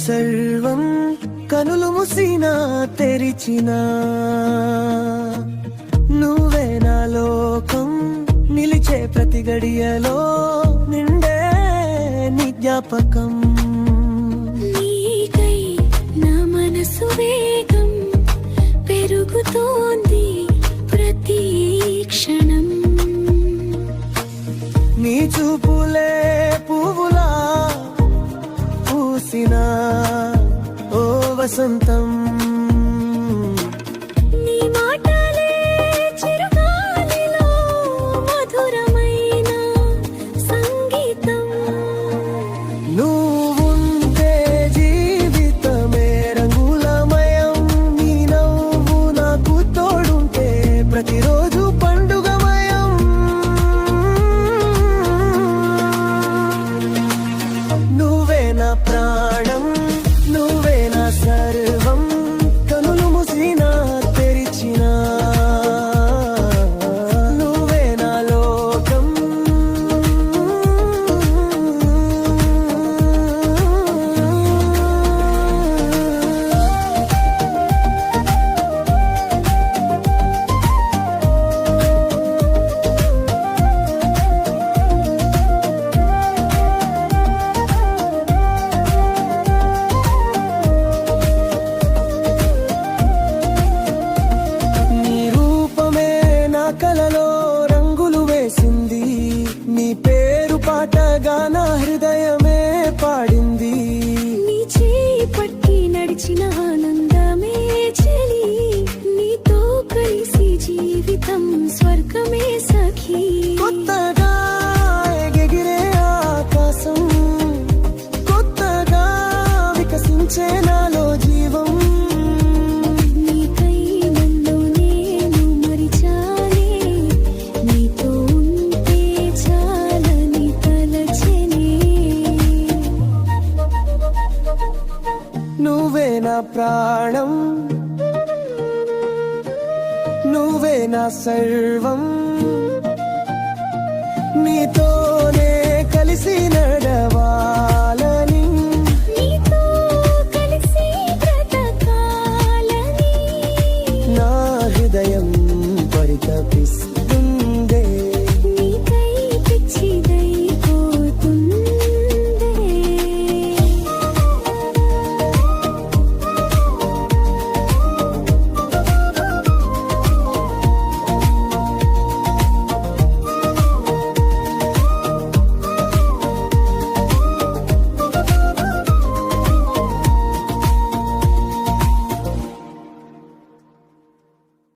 సర్వం కనులు మూసినా తెరిచినా నువ్వే నా లోకం నిలిచే ప్రతి గడియలో నిండే నీ జ్ఞాపకం నీకై నా మనసు వేగం పెరుగుతోంది ప్రతి క్షణం నీ చూపులే పువ్వులా పూసిన ఓ వసంతం నీ మాటలే చిరుగాలిలో మధురమైన సంగీతం నువ్వుంటే జీవితమే రంగులమయం నీ నవ్వు నాకు తోడుంటే ప్రతిరోజు పండుగమయం నువ్వే నా ప్రాణం నువ్వే నా సర్వం కనులు మూసినా తెరిచినా నువ్వే నా లోకం నీ రూపమే నా కలలో రంగులు వేసింది నీ పేరు పాటగా నా హృదయమే పాడింది నీ చేయి పట్టి నడిచిన ఆనందమే చెలి నీతో కలిసి జీవితం స్వర్గమే సఖీ కొత్తగా ఎగిరే ఆకాశం కొత్తగా వికసించే నాలో జీవం నీకై నన్ను నేను మరిచానే నీతో ఉంటే చాలని తలచెనే నువ్వే నా ప్రాణం నువ్వే నా సర్వం నీతోనే కలిసి నడవాలి